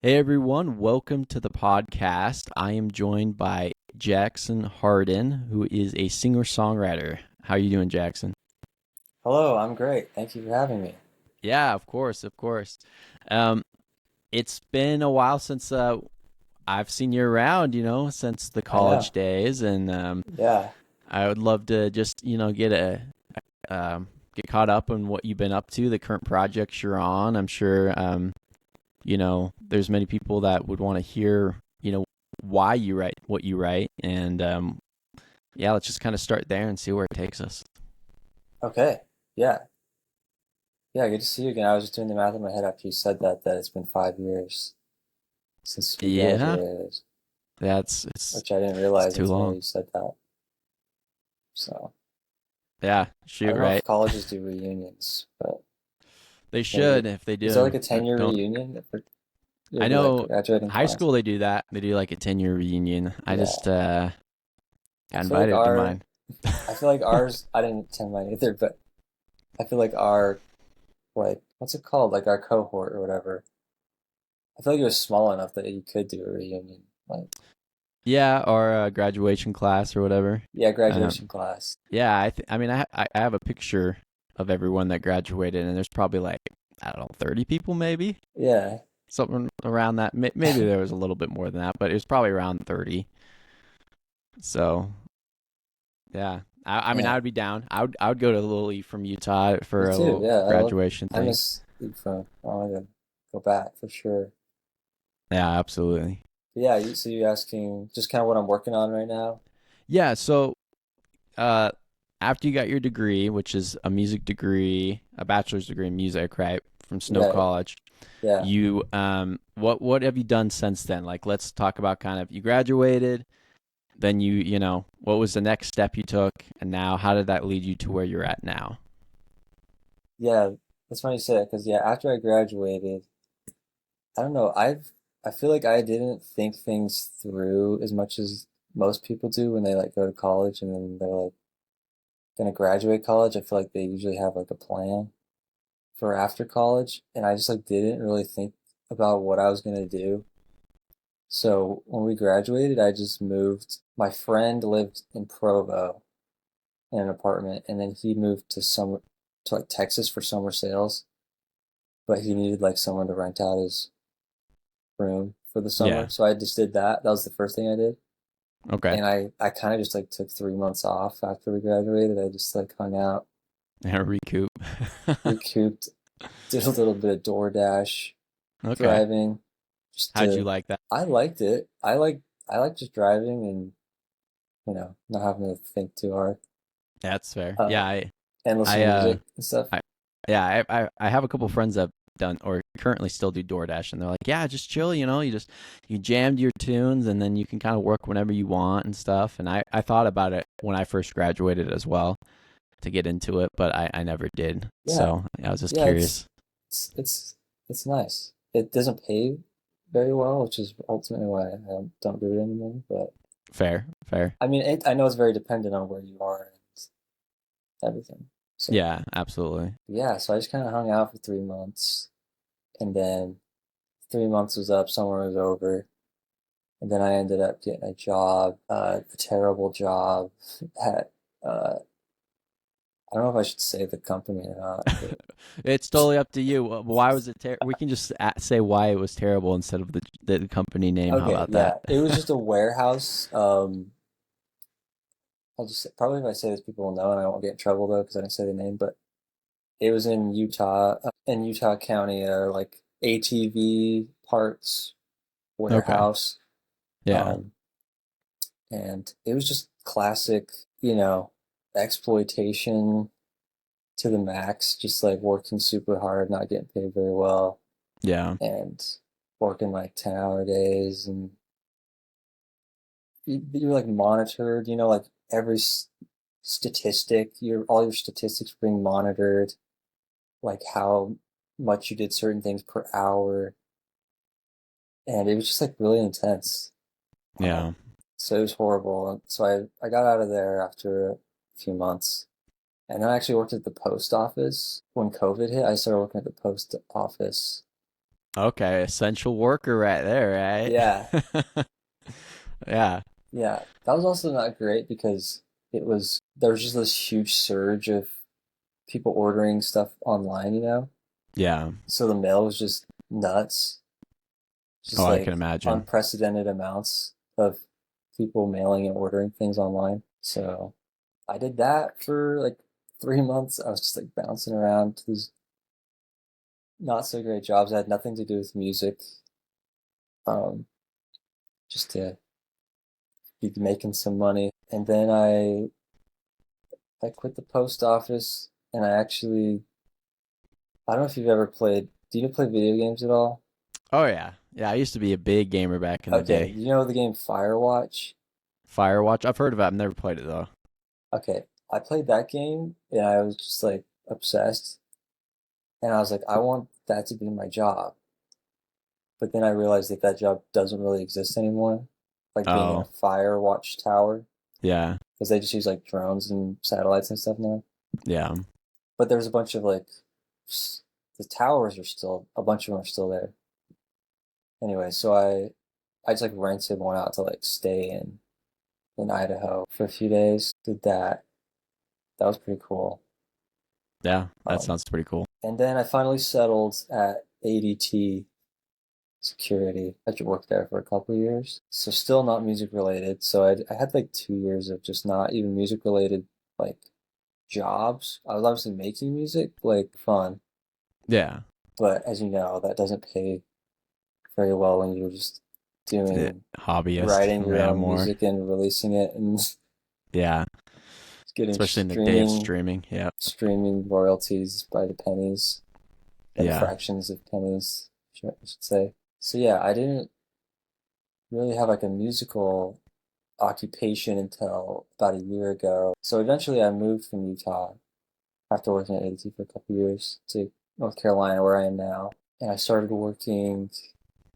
Hey everyone, welcome to the podcast. I am joined by Jackson Harden, who is a singer-songwriter. How are you doing, Jackson? Hello, I'm great. Thank you for having me. Yeah, of course, of course. Um, it's been a while since I've seen you around, since the I college know. days, and Yeah. I would love to just, get caught up on what you've been up to, the current projects you're on. I'm sure there's many people that would want to hear, why you write what you write. And yeah, let's just kind of start there and see where it takes us. Okay. Yeah. Yeah, good to see you again. I was just doing the math in my head after you said that it's been 5 years since we Yeah, graduated, it's which I didn't it's realize too until long. you said that. So Yeah, I shoot, don't know if right? colleges do reunions, but They maybe. should if they Is there like do. a 10-year Don't reunion for I your like know graduating high class? school they do that. They do like a 10-year reunion. I just Yeah. I got feel like invited to our mine. I feel like ours I didn't attend mine either, but I feel like our like what's it called? Like our cohort or whatever. I feel like it was small enough that you could do a reunion. Like, Yeah, or graduation class or whatever. yeah, Um, graduation class. yeah, I mean, I have a picture of everyone that graduated, and there's probably like I don't know, 30 people maybe, Yeah. something around that. Maybe there was a little bit more than that, but it was probably around 30. So yeah, I mean, I Yeah. would be down. I would go to Lily from Utah Me for a too. little Yeah, graduation I thing. miss League Phone. I want to go back for sure. Yeah, absolutely. But yeah, so you're asking just kind of what I'm working on right now? Yeah, so uh, after you got your degree, which is a music degree, a bachelor's degree in music, right, from Snow Right. College, Yeah. you what have you done since then? Like, let's talk about kind of you graduated, then what was the next step you took, and now how did that lead you to where you're at now? Yeah. That's funny you say that because yeah, after I graduated, I don't know, I feel like I didn't think things through as much as most people do when they like go to college and then they're like gonna graduate college. I feel like they usually have like a plan for after college, and I just like didn't really think about what I was gonna do. So when we graduated, I just moved. My friend lived in Provo in an apartment, and then he moved to like Texas for summer sales, but he needed like someone to rent out his room for the Yeah. summer. So I just did that. That was the first thing I did. Okay. And I kind of just like took 3 months off after we graduated. I just like hung out, And recoup. recouped, did a little bit of DoorDash Okay. driving just How'd you to like that? I liked it. I like just driving and not having to think too hard. That's fair. Uh Yeah, I and listen I to music and stuff. I yeah, I have a couple friends that have done or currently still do DoorDash, and they're like, yeah, just chill, you jammed your tunes, and then you can kind of work whenever you want and stuff. And I thought about it when I first graduated as well to get into it, but I never did. Yeah. So I was just Yeah, curious. it's it's it's nice. It doesn't pay very well, which is ultimately why I don't do it anymore. But Fair, fair. I mean, I know it's very dependent on where you are and everything. So Yeah, absolutely. yeah, so I just kind of hung out for 3 months, and then 3 months was up, summer was over, and then I ended up getting a job, a terrible job at I don't know if I should say the company or not, but It's totally up to you. Why was it we can just say why it was terrible instead of the company name. How okay, about that? yeah, it was just a warehouse. I'll just probably if I say this, people will know, and I won't get in trouble though because I didn't say the name. But it was in Utah County, like ATV parts Okay. warehouse, Yeah. um, and it was just classic, you know, exploitation to the max. Just like working super hard, not getting paid very well, Yeah. and working like 10-hour days, and you're like monitored. Like every statistic, your all your statistics are being monitored, like how much you did certain things per hour, and it was just like really intense. Yeah. So it was horrible. So I got out of there after a few months, and then I actually worked at the post office when COVID hit. I started working at the post office Okay, essential worker right there, Yeah, right? Yeah. yeah. That was also not great because there was just this huge surge of people ordering stuff online, you know? Yeah. So the mail was just nuts. Oh, Just I can like imagine. unprecedented amounts of people mailing and ordering things online. So I did that for like 3 months. I was just like bouncing around to these not so great jobs that had nothing to do with music, um, just to be making some money. And then I quit the post office and I don't know if you've ever played, do you play video games at all? Oh yeah. Yeah, I used to be a big gamer back in the Okay, day. you know the game Firewatch? Firewatch, I've heard of it. I've never played it though. Okay, I played that game and I was just like obsessed. And I was like, I want that to be my job. But then I realized that that job doesn't really exist anymore, like being in a Oh, fire watch tower, yeah. because they just use like drones and satellites and stuff now. Yeah. But there's a bunch of like, the towers are still, a bunch of them are still there. Anyway, so I just like rented one out to like stay in Idaho for a few days. Did that. That was pretty cool. Yeah, that Um, sounds pretty cool. and then I finally settled at ADT security. I worked there for a couple of years. So still not music related. So I had like 2 years of just not even music related like jobs. I was obviously making music, like fun, Yeah. but as you know, that doesn't pay very well when you're just The doing hobbyist writing your man own more. music and releasing it and Yeah. getting Especially in the day of streaming. Yeah. streaming royalties by the pennies, by the Yeah. fractions of pennies, I should say. So yeah, I didn't really have like a musical occupation until about a year ago. So eventually I moved from Utah after working at AT for a couple of years to North Carolina where I am now. And I started working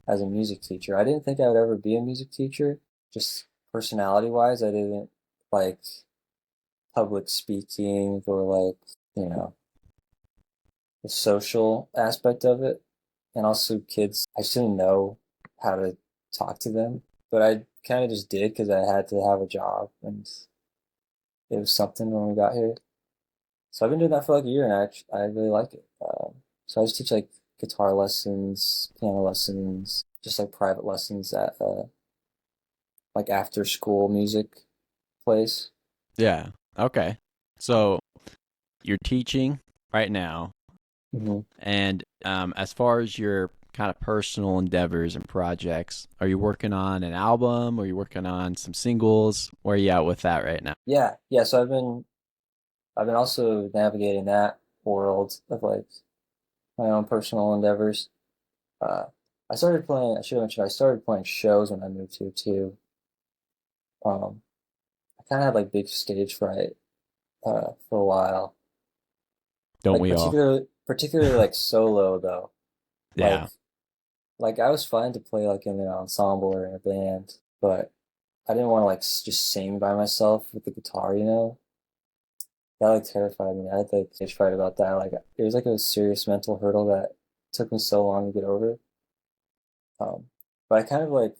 as a music teacher. I didn't think I would ever be a music teacher, just personality wise. I didn't like public speaking or like, you know, the social aspect of it. And also kids, I just didn't know how to talk to them, but I kind of just did because I had to have a job and it was something when we got here. So I've been doing that for like a year and I really like it. So I just teach like guitar lessons, piano lessons, just like private lessons at like after school music place. Yeah. Okay. So you're teaching right now, Hmm. and as far as your kind of personal endeavors and projects, are you working on an album? Or are you working on some singles? Where are you at with that right now? Yeah, yeah. So I've been also navigating that world of like my own personal endeavors. Uh, I started playing. I should have mentioned I started playing shows when I moved here too. Um, I kind of had like big stage fright for a while. Don't Like we all? particularly like solo though. Yeah. Like like I was fine to play like in an ensemble or in a band, but I didn't want to like just sing by myself with the guitar, you know? That like terrified me. I had like stage fright about that. Like it was like a serious mental hurdle that took me so long to get over. Um, but I kind of like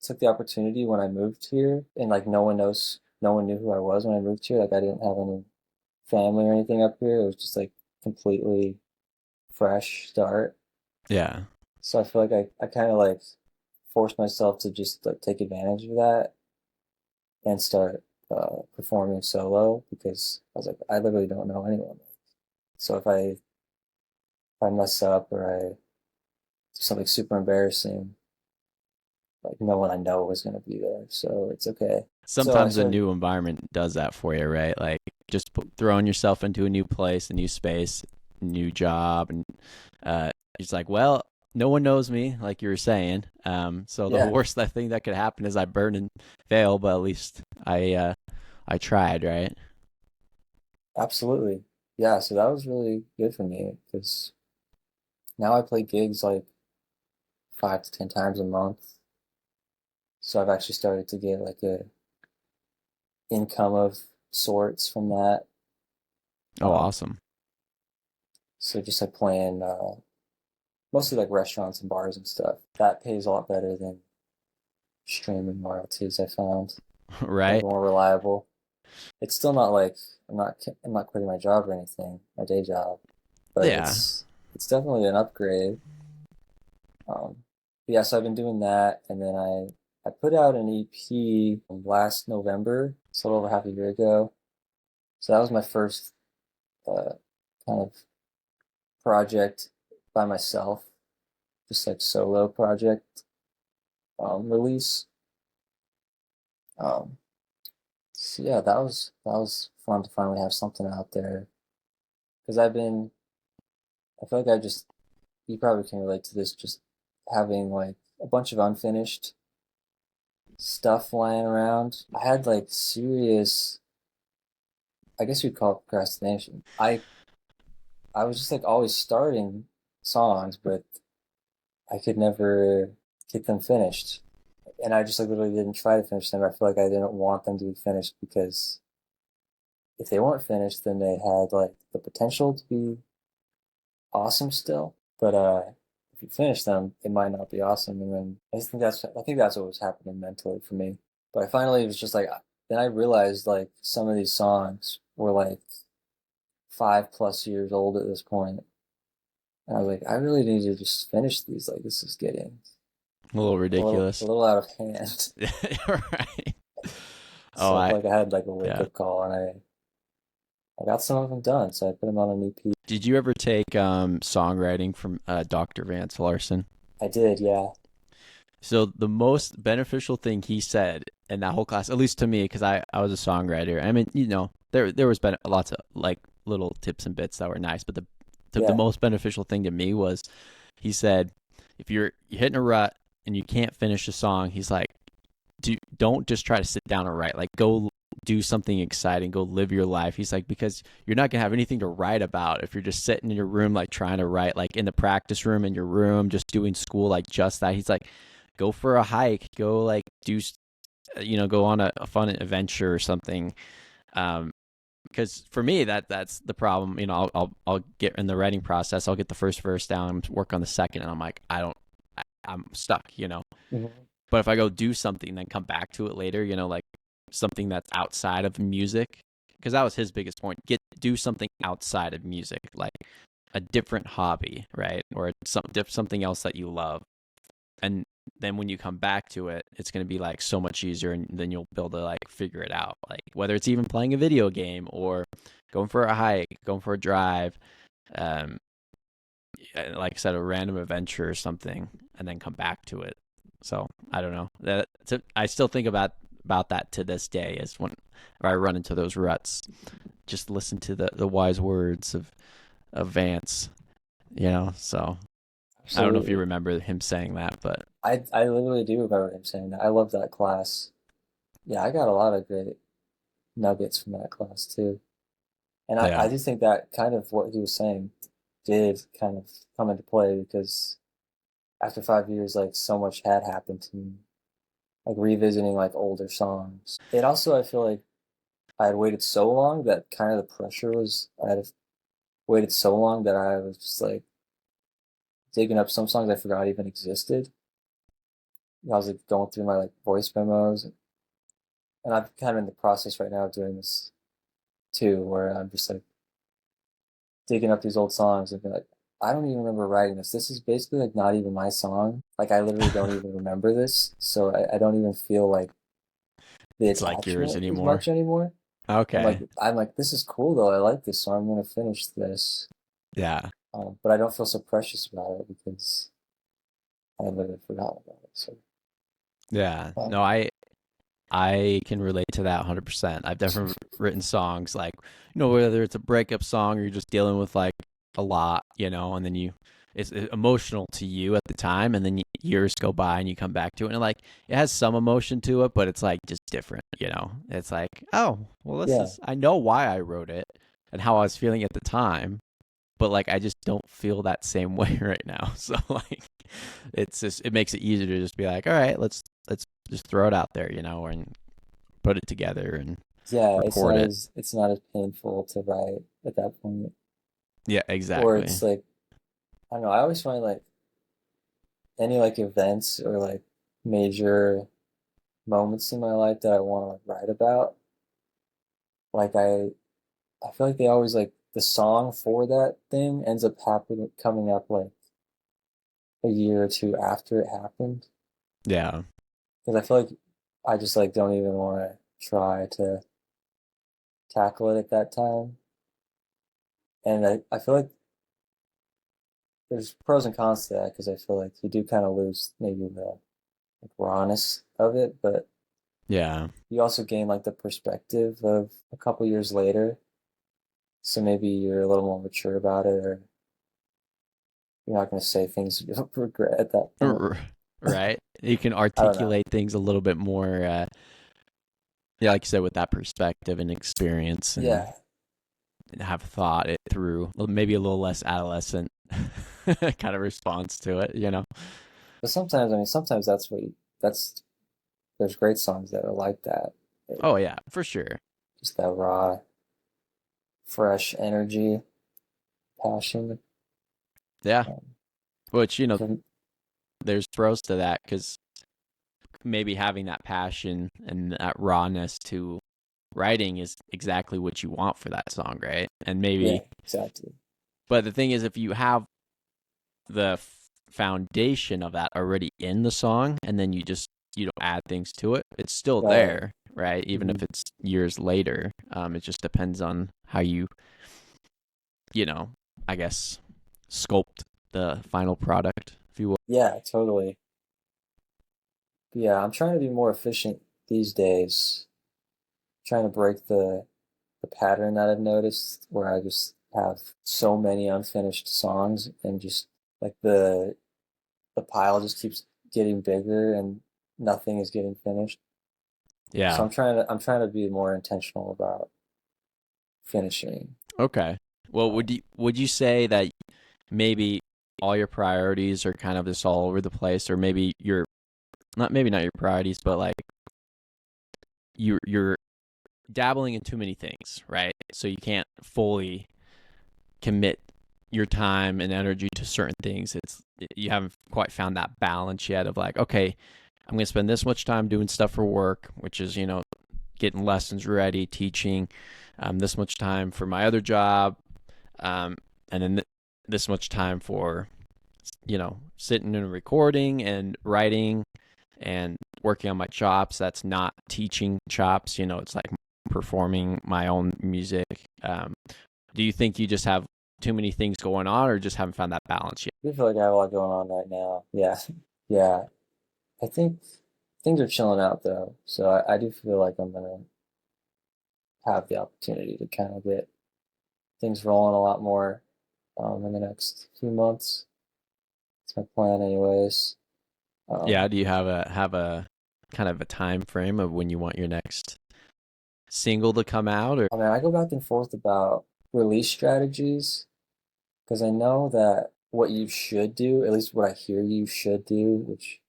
took the opportunity when I moved here and like no one knew who I was when I moved here. Like I didn't have any family or anything up here. It was just like completely fresh start. Yeah. So I feel like I kind of like forced myself to just like take advantage of that and start performing solo because I was like, I literally don't know anyone. So if I mess up or I do something super embarrassing, like no one I know is gonna be there, so it's okay. So I Sometimes a started, new environment does that for you, right? Like just throwing yourself into a new place, a new space, new job, and it's like, well, no one knows me, like you were saying. So the yeah, worst I think that could happen is I burn and fail, but at least I tried, right? absolutely, yeah. So that was really good for me because now I play gigs like 5 to 10 times a month. So I've actually started to get like a income of sorts from that. Oh, Um, awesome. so just like playing mostly like restaurants and bars and stuff. That pays a lot better than streaming royalties, I found. Like Right? more reliable. It's still not like I'm not quitting my job or anything, my day job, but Yeah. it's definitely an upgrade. But yeah, so I've been doing that, and then I put out an EP last November, so a little over half a year ago. So that was my first uh, kind of project by myself, just like solo project release. Um, so yeah, that was fun to finally have something out there because I feel like I just you probably can relate to this, just having like a bunch of unfinished stuff lying around. I had like serious, I guess you'd call it procrastination. I was just like always starting songs, but I could never get them finished. And I just like literally didn't try to finish them. I feel like I didn't want them to be finished because if they weren't finished, then they had like the potential to be awesome still. But if you finish them, it might not be awesome. And then I think that's what was happening mentally for me. But I finally was just like then I realized like some of these songs were like 5+ years old at this point. And I was like, I really need to just finish these. Like this is getting A little a ridiculous. little out of hand. Right. Oh, So I feel like I had like a wake yeah. up call, and I got some of them done. So I put them on an EP. Did you ever take songwriting from Dr. Vance Larson? I did, yeah, So the most beneficial thing he said in that whole class, at least to me, because I was a songwriter. I mean, there was been lots of like little tips and bits that were nice, but the yeah, most beneficial thing to me was he said, if you're hitting a rut and you can't finish a song, he's like, don't just try to sit down and write. Like go do something exciting, go live your life. He's like, because you're not gonna have anything to write about if you're just sitting in your room like trying to write, like in the practice room in your room, just doing school like just that. He's like, go for a hike, go like do go on a fun adventure or something. Because for me that's the problem. I'll get in the writing process, I'll get the first verse down, work on the second, and I'm like, I'm stuck. hmm But if I go do something, then come back to it later, like something that's outside of music, because that was his biggest point. Do something outside of music, like a different hobby, right? Or something else that you love. And then when you come back to it, it's going to be like so much easier, and then you'll be able to like figure it out. Like whether it's even playing a video game or going for a hike, going for a drive, um, like I said, a random adventure or something, and then come back to it. So I don't know. I still think about that to this day. Is when I run into those ruts, just listen to the wise words of Vance. So I don't know if you absolutely. remember him saying that, but I literally do remember him saying that. I love that class. Yeah, I got a lot of great nuggets from that class too. And yeah, I do think that kind of what he was saying did kind of come into play because after 5 years, like so much had happened to me. Like revisiting like older songs. It also, I feel like I had waited so long that kind of the pressure was, I had waited so long that I was just like digging up some songs I forgot even existed. I was like going through my like voice memos, and I'm kind of in the process right now of doing this too, where I'm just like digging up these old songs and be like, I don't even remember writing this. This is basically like not even my song. Like I literally don't even remember this, so I don't even feel like the it's like yours attachment as anymore. much anymore. Okay, I'm like, this is cool though. I like this, so I'm gonna finish this. yeah, But I don't feel so precious about it because I literally forgot about it. So, yeah. um, No, I can relate to that 100%. I've definitely written songs like, whether it's a breakup song or you're just dealing with like a lot, and then it's emotional to you at the time, and then years go by and you come back to it, and like it has some emotion to it, but it's like just different. It's like, oh, well, yeah, I know why I wrote it and how I was feeling at the time, but like I just don't feel that same way right now. So like it makes it easier to just be like, all right, let's just throw it out there, and put it together and yeah. record it. It's not as painful to write at that point, Yeah, or exactly. it's like I don't know. I always find like any like events or like major moments in my life that I want to like write about, like I feel like they always like the song for that thing ends up happening coming up like a year or two after it happened. Yeah. Because I feel like I just like don't even want to try to tackle it at that time. And I feel like there's pros and cons to that because I feel like you do kind of lose maybe the like rawness of it, but Yeah. you also gain like the perspective of a couple years later. So maybe you're a little more mature about it, or you're not going to say things you'll regret at that point. Right. You can I don't know. articulate things a little bit more, yeah, like you said, with that perspective and experience, and Yeah, have thought it through. Maybe a little less adolescent kind of response to it, you know? but sometimes I mean sometimes that's that's there's great songs that are like that. Oh yeah, for sure. Just that raw, fresh energy, passion. Yeah. Um, Which, for, there's pros to that because maybe having that passion and that rawness to writing is exactly what you want for that song, right? And yeah, maybe, exactly. but the thing is, if you have the foundation of that already in the song and then you don't add things to it, it's still Right. there, right? Even Hmm. if it's years later. It just depends on how you know I guess sculpt the final product, if you will. Yeah, totally. Yeah, I'm trying to be more efficient these days. Trying to break the pattern that I've noticed where I just have so many unfinished songs and just like the pile just keeps getting bigger and nothing is getting finished. So Yeah. I'm trying to be more intentional about finishing. Okay. Well, Um, would you say that maybe all your priorities are kind of just all over the place, or maybe your maybe not your priorities, but like you're dabbling in too many things, right? So you can't fully commit your time and energy to certain things. You haven't quite found that balance yet of like, okay, I'm going to spend this much time doing stuff for work, which is, getting lessons ready, teaching, this much time for my other job, um, and then this much time for, sitting and recording and writing and working on my chops. That's not teaching chops, it's like performing my own music. Do you think you just have too many things going on, or just haven't found that balance yet? I feel like I have a lot going on right now. Yeah. Yeah. I think things are chilling out though. So I do feel like I'm gonna have the opportunity to kind of get things rolling a lot more in the next few months. It's my plan anyways. Yeah, Um, do you have a kind of a time frame of when you want your next single to come out, or I mean, I go back and forth about release strategies because I know that what you should do, at least what I hear you should do, which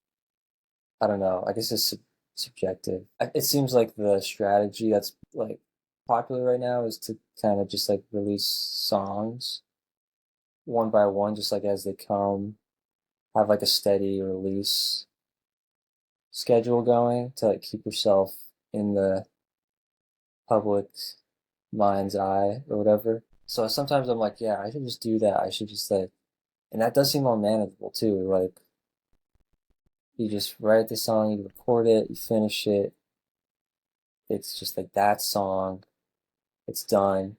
I don't know, I guess it's subjective. It seems like the strategy that's like popular right now is to kind of just like release songs one by one, just like as they come, have like a steady release schedule going to like keep yourself in the public mind's eye or whatever. So sometimes I'm like, yeah, I should just do that. I should just like, and that does seem more manageable too. Like you just write the song, you record it, you finish it. It's just like that song, it's done,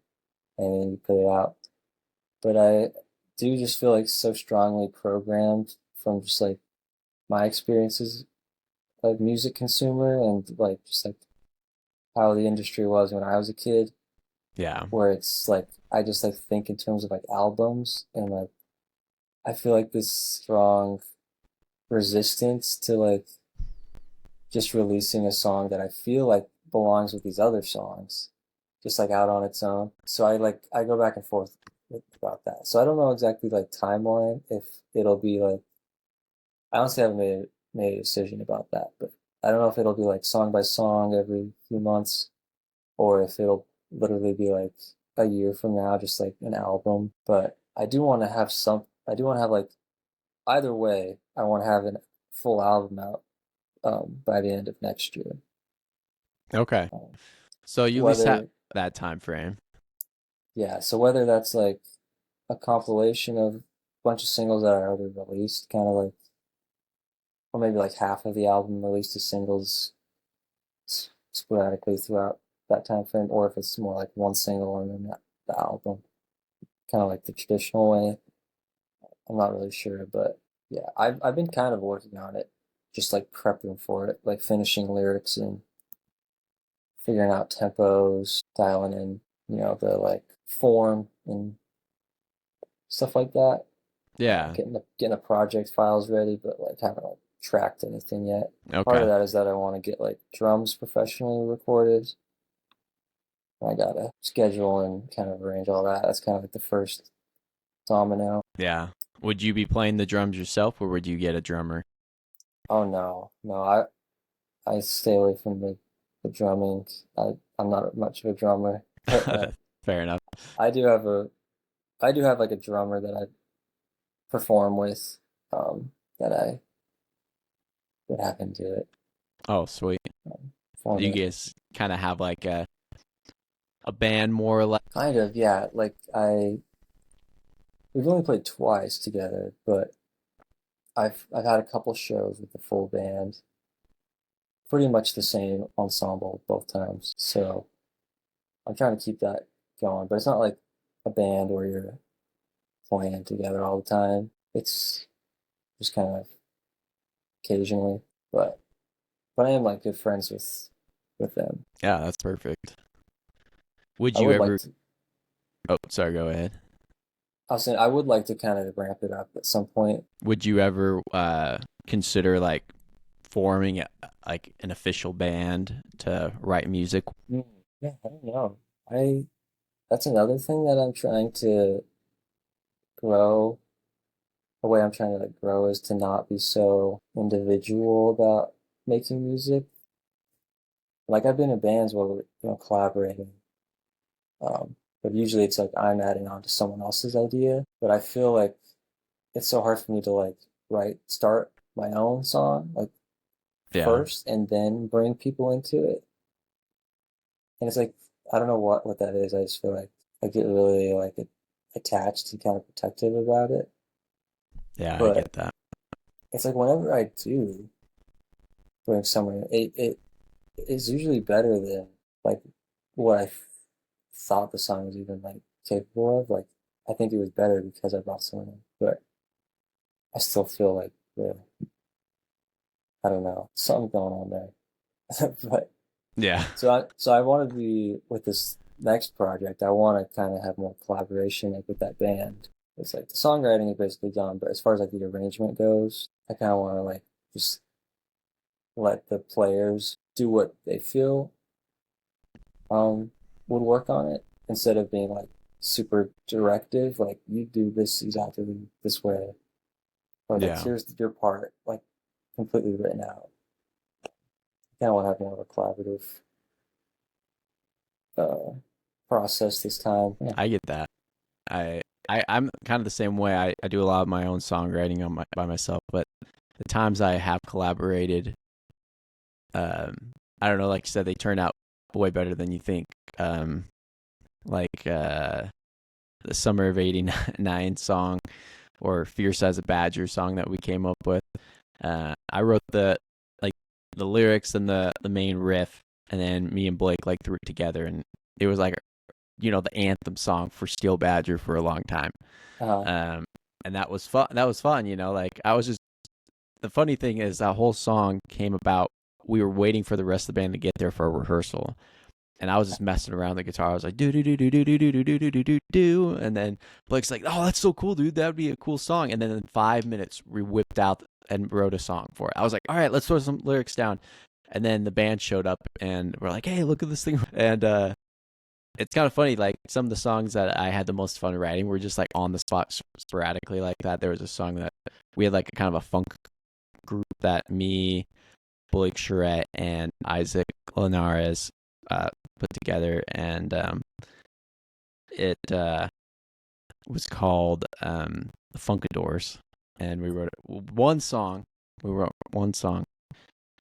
and then you put it out. But I do just feel like so strongly programmed from just like my experiences like music consumer and like just like how the industry was when I was a kid, yeah, where it's like I just like think in terms of like albums and like I feel like this strong resistance to like just releasing a song that I feel like belongs with these other songs, just like out on its own. So I go back and forth about that. So I don't know exactly like timeline if it'll be like I honestly haven't made a decision about that, but I don't know if it'll be like song by song every few months or if it'll literally be like a year from now, just like an album. But I do want to have some. I do want to have like either way, I want to have a full album out by the end of next year. Okay. Um, So you at least have whether that time frame. Yeah, so whether that's like a compilation of a bunch of singles that I already released, kind of like, or maybe like half of the album released as singles sporadically throughout that time frame, or if it's more like one single and then the album, kind of like the traditional way. I'm not really sure, but yeah, I've been kind of working on it, just like prepping for it, like finishing lyrics and figuring out tempos, dialing in, the like form and stuff like that. Yeah. Getting the project files ready, but like haven't like tracked anything yet. Part of Okay. that is that I want to get like drums professionally recorded. I gotta schedule and kind of arrange all that. That's kind of like the first domino. Yeah. Would you be playing the drums yourself, or would you get a drummer? Oh no, no, I stay away from the drumming. I'm not much of a drummer, but Fair enough. I do have a I do have like a drummer that I perform with, that I would have him do it Oh, sweet. for You me. guys kind of have like a band more or less. Kind of, yeah. Like we've only played twice together, but I've had a couple shows with the full band, pretty much the same ensemble both times. So I'm trying to keep that going, but it's not like a band where you're playing together all the time. It's just kind of occasionally, but I am like good friends with them. Yeah, that's perfect. Would I you would like ever? to. Oh, sorry. Go ahead. I was saying I would like to kind of ramp it up at some point. Would you ever consider like forming like an official band to write music? Mm, yeah, I don't know. I That's another thing that I'm trying to grow. The way I'm trying to like grow is to not be so individual about making music. Like I've been in bands where we're, collaborating, but usually it's like I'm adding on to someone else's idea. But I feel like it's so hard for me to like start my own song like Yeah. first and then bring people into it. And it's like I don't know what that is. I just feel like I get really like attached and kind of protective about it. Yeah, I But get that. it's like whenever I do bring someone, it is usually better than like what thought the song was even like capable of. Like I think it was better because I brought someone in, but I still feel like I don't know, something going on there. But Yeah. so I want to be with this next project. I want to kind of have more collaboration like with that band. It's like the songwriting is basically done, but as far as like the arrangement goes, I kind of want to like just let the players do what they feel um would work on it instead of being like super directive, like you do this exactly this way, or like Yeah. here's your part, like completely written out. I kind of want to have more of a collaborative uh process this time. Yeah. I get that. I, I'm kind of the same way. I do a lot of my own songwriting by myself, but the times I have collaborated, I don't know, like you said, they turn out way better than you think. Like the Summer of '89 song or Fierce as a Badger song that we came up with. I wrote like the lyrics and the main riff, and then me and Blake like threw it together, and it was like the anthem song for Steel Badger for a long time. Uh, Um, and that was fun. That was fun. Like I was just the funny thing is that whole song came about. We were waiting for the rest of the band to get there for a rehearsal, and I was just messing around the guitar. I was like do do do do do do do do do do do do, and then Blake's like, "Oh, that's so cool, dude. That would be a cool song." And then in 5 minutes, we whipped out and wrote a song for it. I was like, "All right, let's throw some lyrics down." And then the band showed up, and we're like, "Hey, look at this thing!" And it's kind of funny. Like some of the songs that I had the most fun writing were just like on the spot, sporadically like that. There was a song that we had like a kind of a funk group that me, Blake Charette, and Isaac Linares put together, and it was called the Funkadors. and we wrote one song. We wrote one song,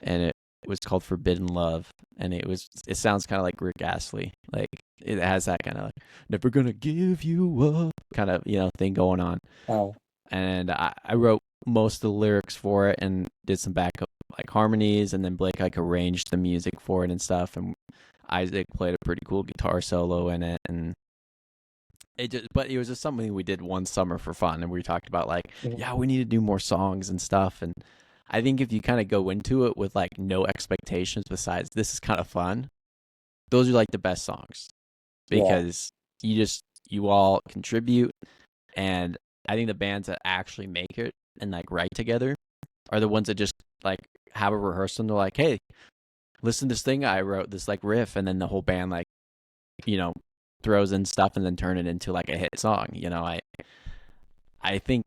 and it was called "Forbidden Love," and it sounds kind of like Rick Astley, like it has that kind of like "never gonna give you up" kind of thing going on. Oh, And I wrote most of the lyrics for it and did some backup like harmonies, and then Blake like arranged the music for it and stuff, and Isaac played a pretty cool guitar solo in it, and but it was just something we did one summer for fun, and we talked about like, mhm. yeah, we need to do more songs and stuff. And I think if you kind of go into it with like no expectations besides this is kind of fun, those are like the best songs Yeah. because you all contribute, and I think the bands that actually make it and like write together are the ones that just like have a rehearsal and they're like, hey, listen to this thing I wrote, this like riff, and then the whole band like you know throws in stuff and then turn it into like a hit song. I think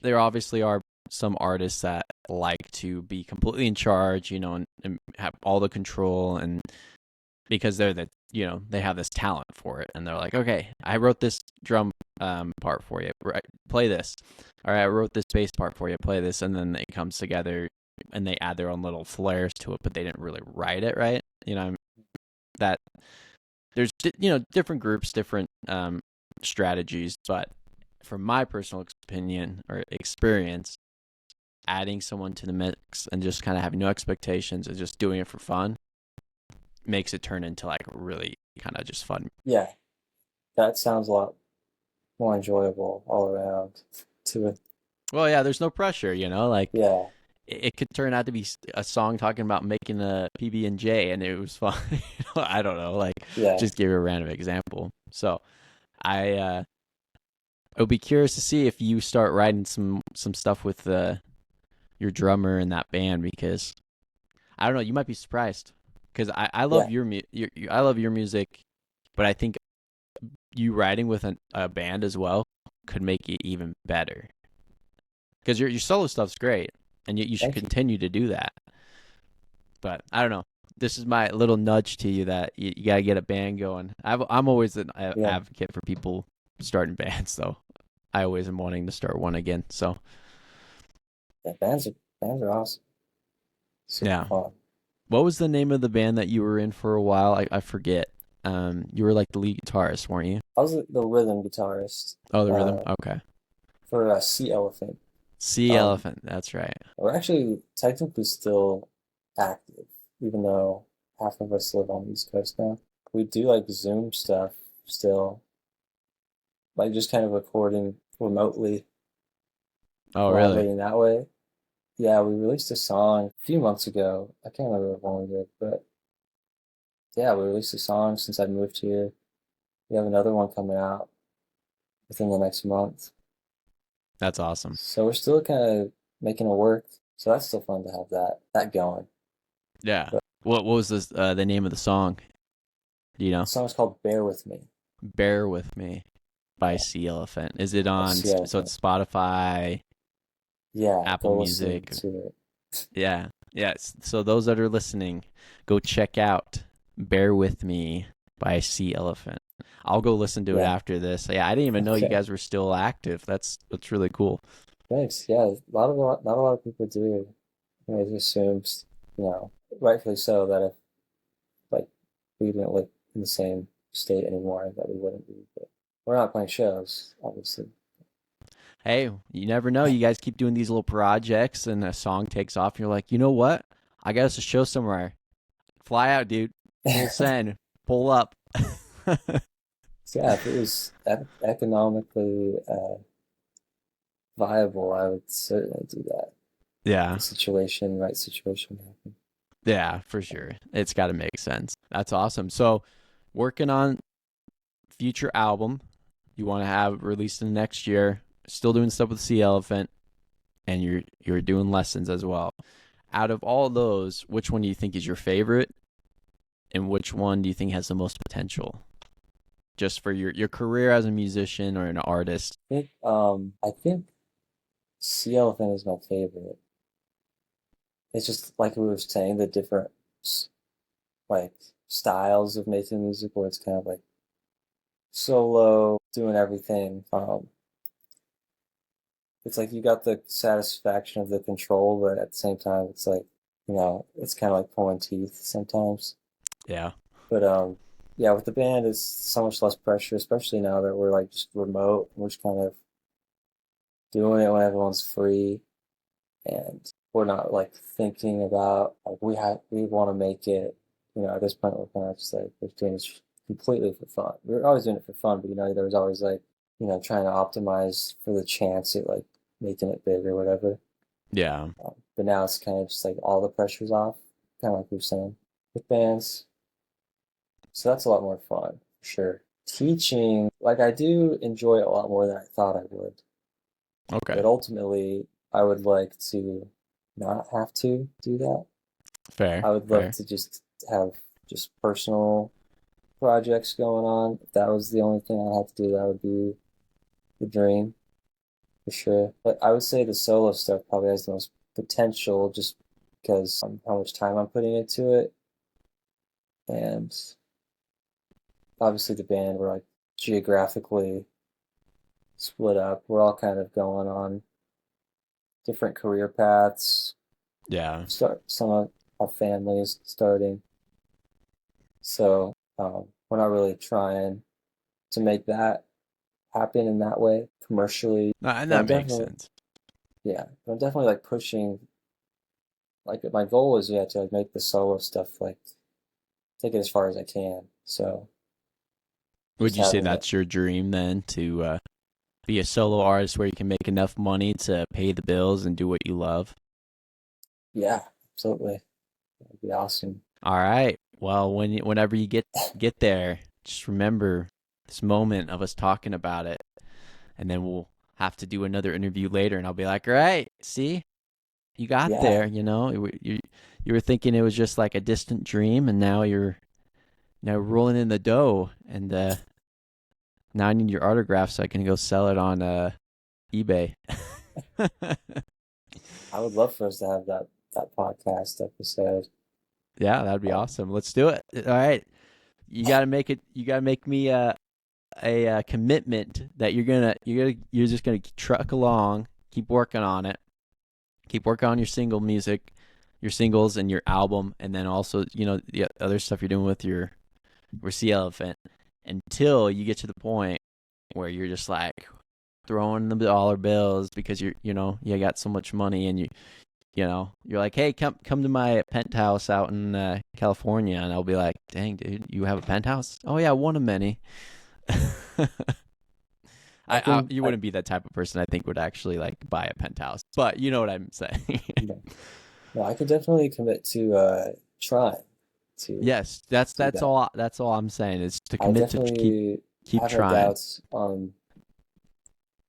there obviously are some artists that like to be completely in charge, and have all the control, and because they're they have this talent for it, and they're like, okay, I wrote this drum part for you, right? Play this. All right, I wrote this bass part for you, play this, and then it comes together, and they add their own little flares to it, but they didn't really write it right. That there's different groups, different strategies, but from my personal opinion or experience, adding someone to the mix and just kind of having no expectations and just doing it for fun makes it turn into like really kind of just fun. Yeah. That sounds a lot more enjoyable all around to it. Well, yeah, there's no pressure, like Yeah. it could turn out to be a song talking about making a PB&J and it was fun. I don't know, like Yeah. just give you a random example. So I would be curious to see if you start writing some stuff with your drummer in that band, because I don't know, you might be surprised because I love Yeah. I love your music, but I think you writing with a band as well could make it even better because your solo stuff's great, and you should Thank you. continue to do that. But I don't know. This is my little nudge to you that you got to get a band going. I'm always an Yeah. advocate for people starting bands, though. I always am wanting to start one again. So Yeah. Bands are awesome. Super yeah. fun. What was the name of the band that you were in for a while? I forget. You were like the lead guitarist, weren't you? I was the rhythm guitarist Oh, the rhythm. uh, Okay. for Sea Elephant. Sea Um, Elephant. That's right. we're actually technically still active, even though half of us live on the East Coast now. We do like Zoom stuff still, like just kind of recording remotely, Oh, really? collaborating that way. Yeah, we released a song a few months ago. I can't remember what one we did, but yeah, we released a song since I moved here. We have another one coming out within the next month. That's awesome. So we're still kind of making it work. So that's still fun to have that going. Yeah. But What was the name of the song? Do you know? the song's called "Bear with Me." Bear with Me by Yeah, Sea Elephant. Is it by on? Sea So Elephant. it's Spotify, Yeah, Apple go listen Music. to it. Yeah. Yes. So those that are listening, go check out "Bear with Me" by Sea Elephant. I'll go listen to it Yeah. after this. Yeah, I didn't even know you Okay. guys were still active. That's really cool. Thanks. Yeah, not a lot of people do. You know, it assumes, rightfully so, that if like we didn't live in the same state anymore, that we wouldn't be. But we're not playing shows, obviously. Hey, you never know. You guys keep doing these little projects, and a song takes off, and you're like, you know what? I got us a show somewhere. Fly out, dude. Full send. Pull up. So yeah, if it was economically viable, I would certainly do that. Yeah. The situation, right situation happened. Yeah, for sure. It's got to make sense. That's awesome. So, working on future album you want to have released in the next year, still doing stuff with Sea Elephant, and you're doing lessons as well. Out of all those, which one do you think is your favorite, and which one do you think has the most potential? Just for your career as a musician or an artist. I think Sea Elephant is my favorite. It's just like we were saying, the different like styles of making music where it's kind of like solo, doing everything. it's like you got the satisfaction of the control, but at the same time, it's like, it's kind of like pulling teeth sometimes. Yeah. But yeah, with the band, it's so much less pressure, especially now that we're like just remote. We're just kind of doing it when everyone's free, and we're not like thinking about like we want to make it. At this point, we're kind of just like we're doing this completely for fun. We're always doing it for fun, but there was always like trying to optimize for the chance at like making it big or whatever. Yeah. But now it's kind of just like all the pressure's off, kind of like we were saying with bands. So that's a lot more fun, for sure. Teaching, like I do enjoy it a lot more than I thought I would. Okay. But ultimately, I would like to not have to do that. Fair. I would love Fair. to just have just personal projects going on. If that was the only thing I had to do, that would be the dream, for sure. But I would say the solo stuff probably has the most potential just because how much time I'm putting into it. And obviously the band, we're like geographically split up. We're all kind of going on different career paths. Yeah. Some of our families starting, so we're not really trying to make that happen in that way commercially. And But that I'm makes definitely, sense. yeah, but I'm definitely like pushing. Like my goal is to like make the solo stuff like take it as far as I can. So Would just you say having it, that's your dream then, to be a solo artist where you can make enough money to pay the bills and do what you love? yeah, absolutely, that'd be awesome. All right. Well, whenever you get there, just remember this moment of us talking about it, and then we'll have to do another interview later, and I'll be like, "All right, see, you got Yeah, there. You were thinking it was just like a distant dream, and now you're now rolling in the dough, and now I need your autograph so I can go sell it on eBay." I would love for us to have that podcast episode. Yeah, that'd be Um, awesome. Let's do it. All right. You got to make it. You got to make me a commitment that you're just gonna truck along, keep working on it, keep working on your your singles and your album, and then also the other stuff you're doing with your Sea Elephant, until you get to the point where you're just like throwing the dollar bills because you got so much money, and you're like, hey, come to my penthouse out in California, and I'll be like, dang, dude, you have a penthouse? Oh yeah, one of many. I can You I wouldn't be that type of person I think would actually like buy a penthouse, but you know what I'm saying. no, no, I could definitely commit to trying to Yes, that's do that's that. all that's all I'm saying is to I commit to definitely keep have my trying. doubts on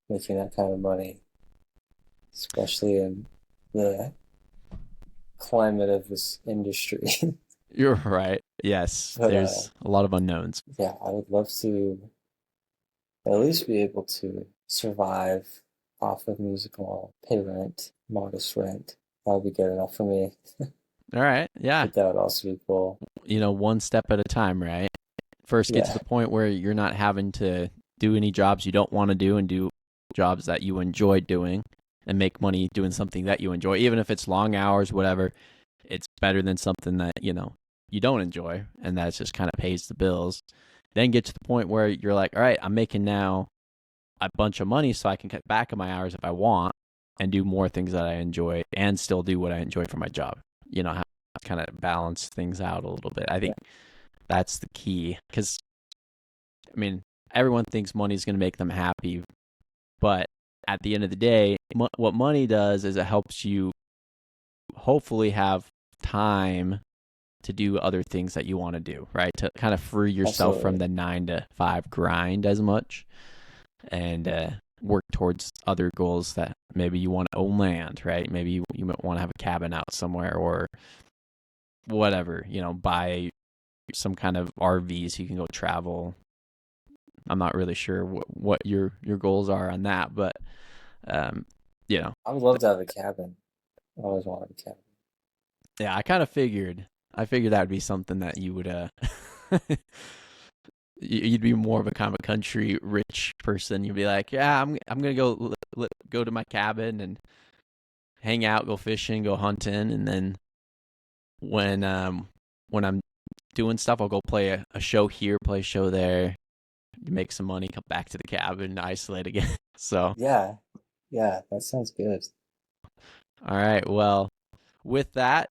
making that kind of money, especially in the climate of this industry. You're right. Yes, But there's a lot of unknowns. yeah, I would love to at least be able to survive off of music alone, pay rent, modest rent. That would be good enough for me. All right. Yeah. But that would also be cool. One step at a time, right? First get to Yeah, the point where you're not having to do any jobs you don't want to do, and do jobs that you enjoy doing, and make money doing something that you enjoy, even if it's long hours, whatever. It's better than something that, you don't enjoy, and that just kind of pays the bills. Then get to the point where you're like, all right, I'm making now a bunch of money so I can cut back on my hours if I want, and do more things that I enjoy and still do what I enjoy for my job. How to kind of balance things out a little bit. I yeah, think that's the key, because I mean, everyone thinks money's going to make them happy, but at the end of the day, what money does is it helps you hopefully have time to do other things that you want to do, right? To kind of free yourself from absolutely. the 9 to 5 grind as much, and work towards other goals that maybe you want to own land, right? Maybe you might want to have a cabin out somewhere, or whatever, buy some kind of RV so you can go travel. I'm not really sure what your goals are on that, but um, you know, I would love to have a cabin. I always wanted a cabin. yeah, I kind of figured. I figured that would be something that you would you'd be more of a kind of a country rich person. You'd be like, yeah, I'm gonna go to my cabin and hang out, go fishing, go hunting, and then when I'm doing stuff, I'll go play a show here, play a show there, make some money, come back to the cabin, isolate again. So, Yeah, yeah, that sounds good. all right, well, with that,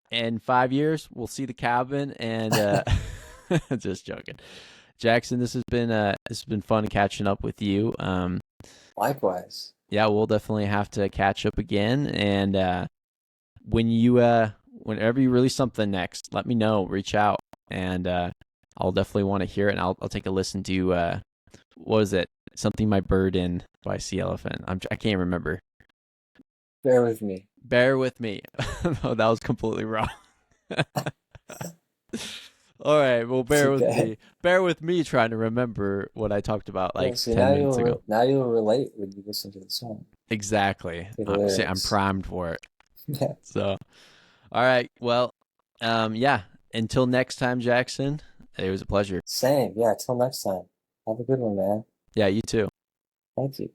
in 5 years, we'll see the cabin and just joking. Jackson, this has been fun catching up with you. Likewise. Yeah, we'll definitely have to catch up again. And whenever you release something next, let me know. Reach out, and I'll definitely want to hear it. And I'll take a listen to what was it? Something My Bird In by Sea Elephant. I can't remember. Bear with me. Bear with me. No, that was completely wrong. All right, well, It's bear with okay. me. Bear with me trying to remember what I talked about Yeah, like see 10 minutes ago. now you'll relate when you listen to the song, Exactly. to the See, I'm lyrics. primed for it. Yeah. So, all right. Well, yeah. Until next time, Jackson, it was a pleasure. Same. Yeah, till next time. Have a good one, man. Yeah, you too. Thank you.